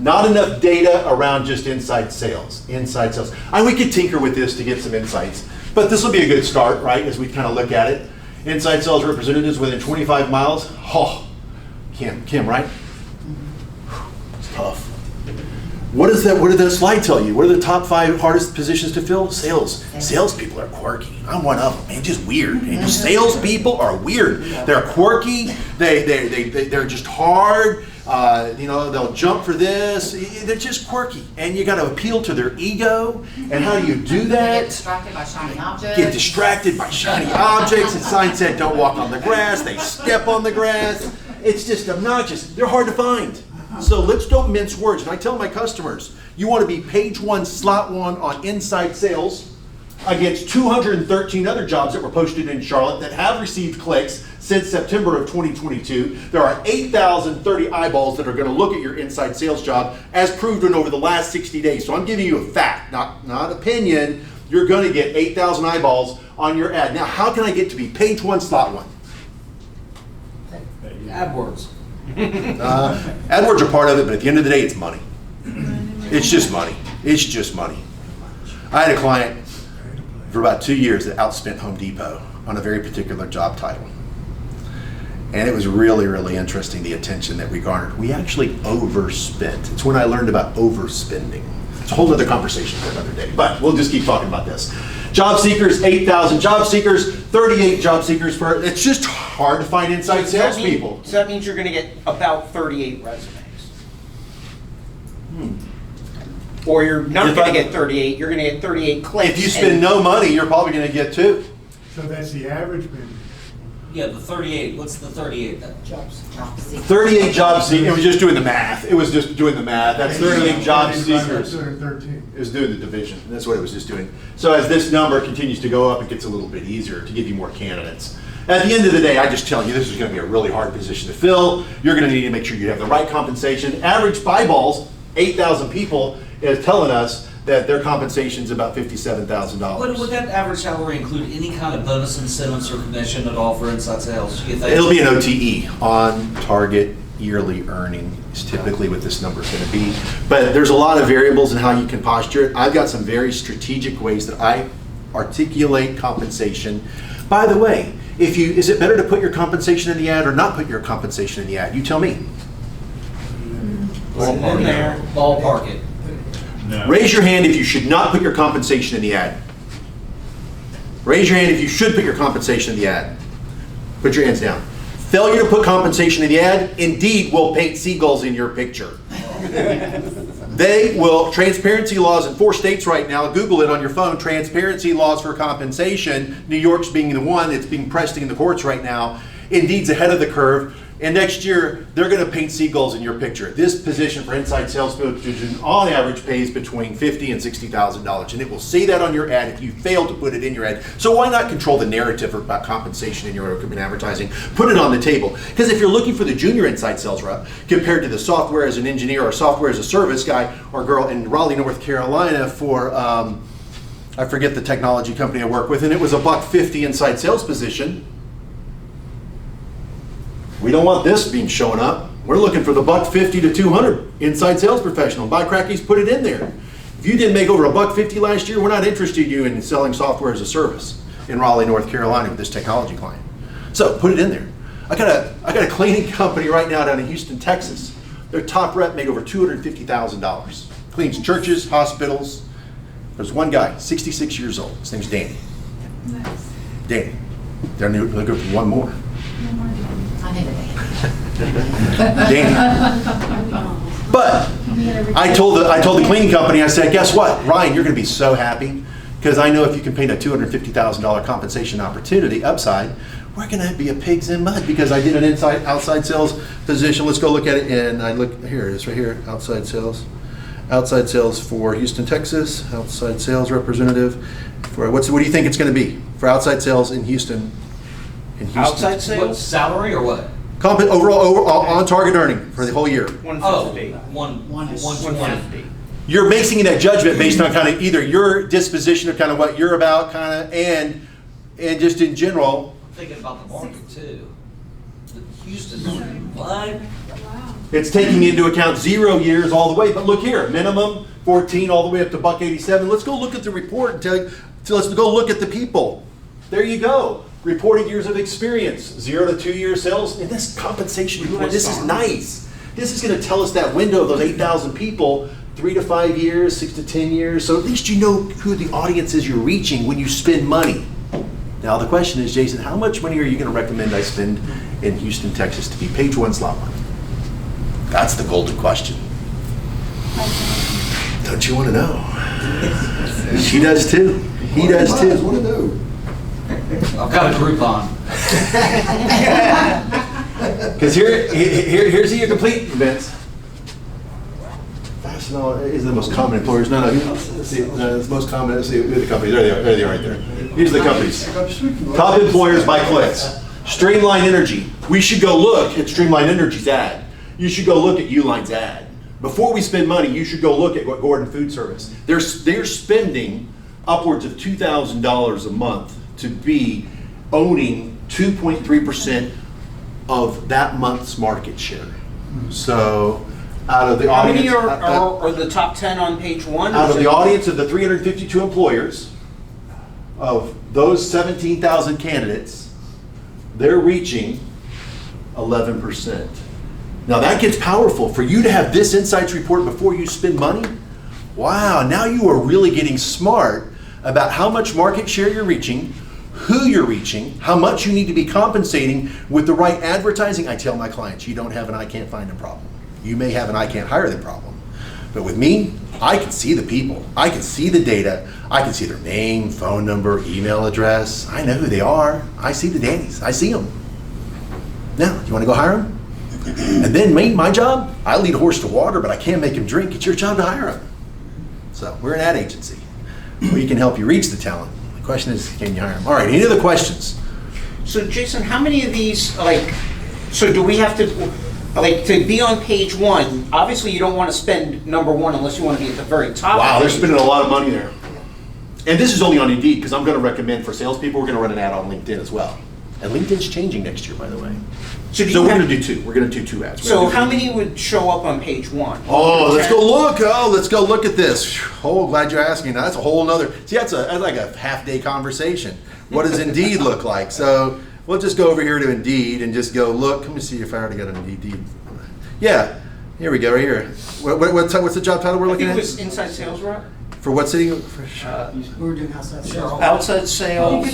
Not enough data around just inside sales. Inside sales. We could tinker with this to get some insights, but this will be a good start, right, as we kind of look at it. Inside sales representatives within 25 miles. Oh, Kim, right? It's tough. What is that? What did that slide tell you? What are the top 5 hardest positions to fill? Sales. Salespeople are quirky. I'm one of them, man. Just weird. And salespeople are weird. They're quirky. They're just hard. They'll jump for this. They're just quirky, and you got to appeal to their ego. And how do you do that? Get distracted by shiny objects. Get distracted by shiny objects. The sign said, "Don't walk on the grass." They step on the grass. It's just obnoxious. They're hard to find. So let's don't mince words. And I tell my customers, you want to be page 1, slot 1 on inside sales against 213 other jobs that were posted in Charlotte that have received clicks since September of 2022. There are 8,030 eyeballs that are going to look at your inside sales job as proven over the last 60 days. So I'm giving you a fact, not opinion. You're going to get 8,000 eyeballs on your ad. Now, how can I get to be page 1, slot 1? AdWords. AdWords are part of it, but at the end of the day, it's money. It's just money. It's just money. I had a client for about 2 years that outspent Home Depot on a very particular job title. And it was really, really interesting, the attention that we garnered. We actually overspent. It's when I learned about overspending. It's a whole other conversation for another day, but we'll just keep talking about this. Job seekers, 8,000 job seekers, 38 job seekers per. It's just hard to find inside salespeople. So that means you're going to get about 38 resumes. Or you're not going to get 38, you're going to get 38 clicks. If you spend no money, you're probably going to get 2. So that's the average bid. Yeah, the 38. What's the 38 then? 38 job seekers. It was just doing the math. It was just doing the math. That's 38 job seekers. 213. It was doing the division. That's what it was just doing. So as this number continues to go up, it gets a little bit easier to give you more candidates. At the end of the day, I just tell you, this is going to be a really hard position to fill. You're going to need to make sure you have the right compensation. Average eyeballs, 8,000 people, is telling us that their compensation is about $57,000. Would that average salary include any kind of bonus incentives or commission at all for inside sales? You think? It'll be an OTE, on target yearly earning is typically what this number is going to be. But there's a lot of variables in how you can posture it. I've got some very strategic ways that I articulate compensation. By the way, is it better to put your compensation in the ad or not put your compensation in the ad? You tell me. Ballpark it. Ballpark it. No. Raise your hand if you should not put your compensation in the ad. Raise your hand if you should put your compensation in the ad. Put your hands down. Failure to put compensation in the ad, Indeed will paint seagulls in your picture. They will, transparency laws in 4 states right now, Google it on your phone, transparency laws for compensation. New York's being the one that's being pressed in the courts right now. Indeed's ahead of the curve. And next year, they're gonna paint seagulls in your picture. This position for inside sales position on average pays between $50,000 and $60,000. And it will say that on your ad if you fail to put it in your ad. So why not control the narrative about compensation in your recruitment advertising? Put it on the table. Because if you're looking for the junior inside sales rep compared to the software as an engineer or software as a service guy or girl in Raleigh, North Carolina for, I forget the technology company I work with, and it was a $150 inside sales position. We don't want this being showing up. We're looking for the $150 to $200 inside sales professional. Buy crackies, put it in there. If you didn't make over $150 last year, we're not interested in you in selling software as a service in Raleigh, North Carolina with this technology client. So put it in there. I got a cleaning company right now down in Houston, Texas. Their top rep made over $250,000. Cleans churches, hospitals. There's one guy, 66 years old. His name's Danny. Nice. Danny. They're looking for one more. I need a name. Danny. But I told the cleaning company, I said, guess what? Ryan, you're going to be so happy because I know if you can paint a $250,000 compensation opportunity upside, we're going to be a pigs in mud because I did an outside sales position. Let's go look at it. And I look, here it is right here, outside sales. Outside sales for Houston, Texas. Outside sales representative. For what do you think it's going to be for outside sales in Houston? Outside What, sales? salary or what? Overall on target earning for the whole year. 150. One 150. You're basing that judgment based on kind of either your disposition of kind of what you're about, kind of, and just in general. Thinking about the market too. The Houston market, what? It's taking into account 0 years all the way. But look here, minimum 14 all the way up to $187. Let's go look at the report and let's go look at the people. There you go. Reported years of experience, 0 to 2 year sales. And this compensation report, this is nice. This is going to tell us that window of those 8,000 people, 3 to 5 years, 6 to 10 years. So at least you know who the audience is you're reaching when you spend money. Now the question is, Jason, how much money are you going to recommend I spend in Houston, Texas to be page one slot one? That's the golden question. Don't you want to know? She does too. He does too. I've got a Groupon. Because here's your complete, Vince. Fastenal is the most common employers. No, let's see, it's the most common. Let's see who the companies. There they are right there. Here's the companies. Top employers by clicks. Streamline Energy. We should go look at Streamline Energy's ad. You should go look at Uline's ad. Before we spend money, you should go look at what Gordon Food Service. They're spending upwards of $2,000 a month to be owning 2.3% of that month's market share. So out of the How audience, many are the top 10 on page one? out of the audience of the 352 employers, of those 17,000 candidates, they're reaching 11%. Now that gets powerful. For you to have this insights report before you spend money, wow, now you are really getting smart about how much market share you're reaching, who you're reaching, how much you need to be compensating with the right advertising. I tell my clients, you don't have an I can't find them problem. You may have an I can't hire them problem. But with me, I can see the people. I can see the data. I can see their name, phone number, email address. I know who they are. I see the Dannies. I see them. Now, you want to go hire them? And then my job, I lead a horse to water, but I can't make him drink. It's your job to hire him. So we're an ad agency. We can help you reach the talent. The question is, can you hire them? All right, any other questions? So Jason, how many of these, so do we have to, to be on page one, obviously you don't want to spend number one unless you want to be at the very top. Wow, of they're the spending a lot of money there. And this is only on Indeed, because I'm going to recommend for salespeople, we're going to run an ad on LinkedIn as well. And LinkedIn's changing next year, by the way. So, So we're going to do two. We're going to do two ads. We're So gonna do how two. many would show up on page one? Oh, let's go look. Oh, let's go look at this. Oh, glad you're asking. That's a whole nother. See, that's like a half-day conversation. What does Indeed look like? So we'll just go over here to Indeed and just go look. Let me see if I already got an Indeed. Yeah, here we go, right here. What's the job title we're I looking think at? it was inside sales rep? For what city? We were doing outside sales. Outside sales.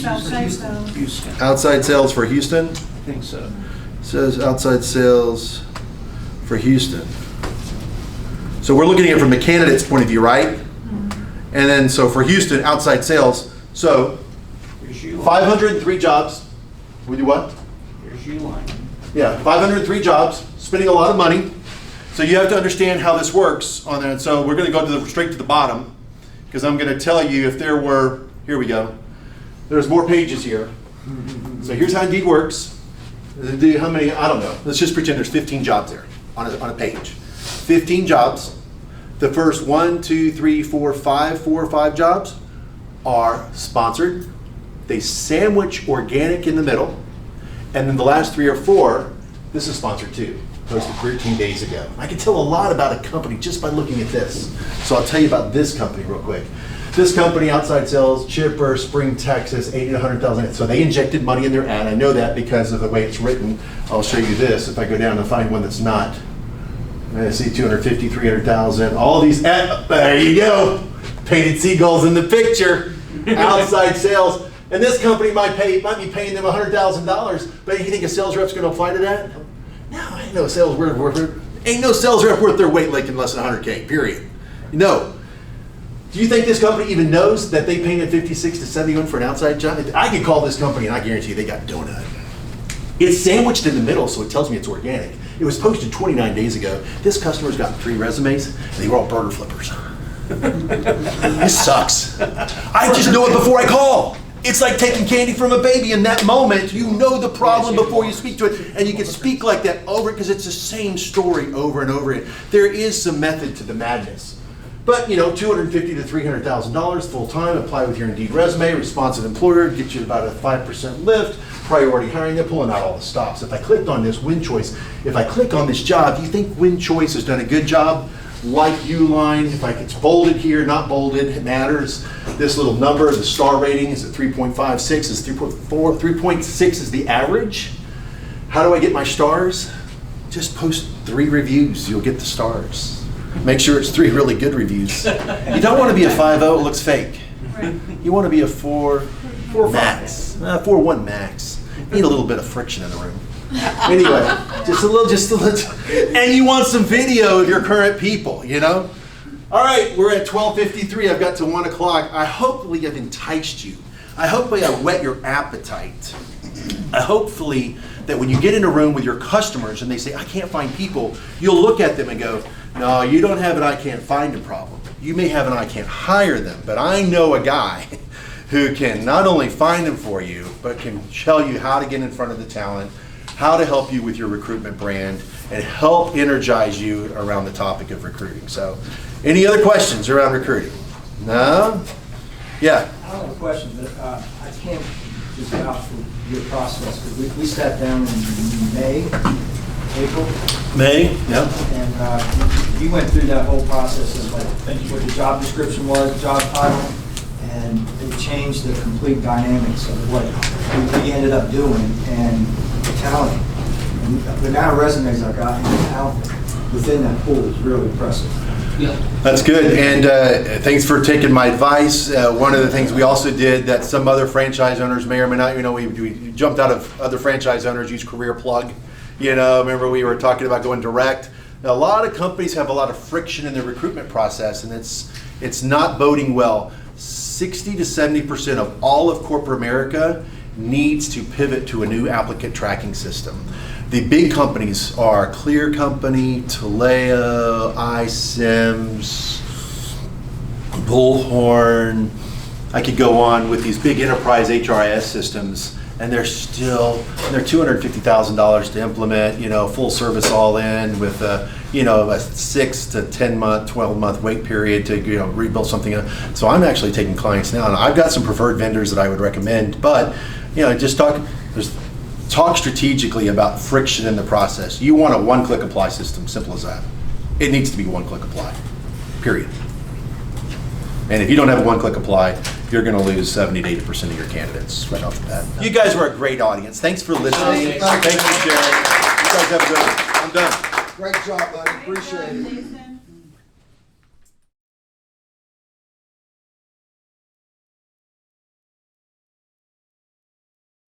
Houston. Outside sales for Houston. I think so. Says outside sales for Houston. So we're looking at it from the candidate's point of view, right? And then, so for Houston, outside sales, so Here's Uline. 503 jobs. We do what? Here's Uline. Yeah, 503 jobs, spending a lot of money. So you have to understand how this works on there. So we're going to go straight to the bottom, because I'm going to tell you if there were, here we go. There's more pages here. So here's how Indeed works. How many, I don't know. Let's just pretend there's 15 jobs there on a page. 15 jobs. The first 4 or 5 jobs are sponsored. They sandwich organic in the middle. And then the last 3 or 4, this is sponsored too, posted 13 days ago. I can tell a lot about a company just by looking at this. So I'll tell you about this company real quick. This company, outside sales, Chipper, Spring, Texas, 80 to 100,000. So they injected money in their ad. I know that because of the way it's written. I'll show you this if I go down and find one that's not. I see 250, 300,000. All these, there you go. Painted seagulls in the picture. Outside sales. And this company might be paying them $100,000, but you think a sales rep's going to apply to that? No, ain't no sales rep worth their weight like in less than 100K. Period. No. Do you think this company even knows that they paid 56 to 71 for an outside job? I can call this company and I guarantee you they got donut. It's sandwiched in the middle, so it tells me it's organic. It was posted 29 days ago. This customer's got 3 resumes, and they were all burger flippers. This sucks. I just know it before I call. It's like taking candy from a baby. In that moment, you know the problem before you speak to it, and you can speak like that over because it's the same story over and over again. There is some method to the madness. But $250,000 to $300,000 full time. Apply with your Indeed resume. Responsive employer, get you about a 5% lift. Priority hiring. They're pulling out all the stops. If I clicked on this Win Choice, if I click on this job, do you think Win Choice has done a good job? Like Uline, if it's bolded here, not bolded, it matters. This little number, the star rating is at 3.56, is 3.4, 3.6 is the average. How do I get my stars? Just post 3 reviews, you'll get the stars. Make sure it's 3 really good reviews. You don't want to be a 5.0, it looks fake. You want to be a 4 max, 4.1 max. Need a little bit of friction in the room. Anyway, just a little, and you want some video of your current people, All right, we're at 12:53. I've got to 1 o'clock. I hopefully have enticed you. I hopefully I whet your appetite. Hopefully that when you get in a room with your customers and they say, I can't find people, you'll look at them and go, no, you don't have an I can't find them problem. You may have an I can't hire them, but I know a guy who can not only find them for you, but can tell you how to get in front of the talent, how to help you with your recruitment brand, and help energize you around the topic of recruiting. So, any other questions around recruiting? No? Yeah. I don't have a question, but I can't just vouch for your process, because we sat down in April. May, yeah. And you went through that whole process of what the job description was, job title, and it changed the complete dynamics of what we ended up doing, and the talent. And the amount of resumes I got and the talent within that pool is really impressive. Yeah. That's good, and thanks for taking my advice. One of the things we also did that some other franchise owners may or may not, we jumped out of other franchise owners, use Career Plug. Remember we were talking about going direct. Now, a lot of companies have a lot of friction in their recruitment process, and it's not boding well. 60 to 70% of all of corporate America needs to pivot to a new applicant tracking system. The big companies are Clear Company, Taleo, iSims, Bullhorn. I could go on with these big enterprise HRIS systems, and they're $250,000 to implement, full service all in with a 6 to 10 month, 12 month wait period to rebuild something. So I'm actually taking clients now, and I've got some preferred vendors that I would recommend, but just talk strategically about friction in the process. You want a one-click apply system, simple as that. It needs to be one-click apply, period. And if you don't have a one-click apply, you're going to lose 70 to 80% of your candidates right off the bat. You guys were a great audience. Thanks for listening. Thank you, Jerry. You guys have a good one. I'm done. Great job, buddy. Appreciate it.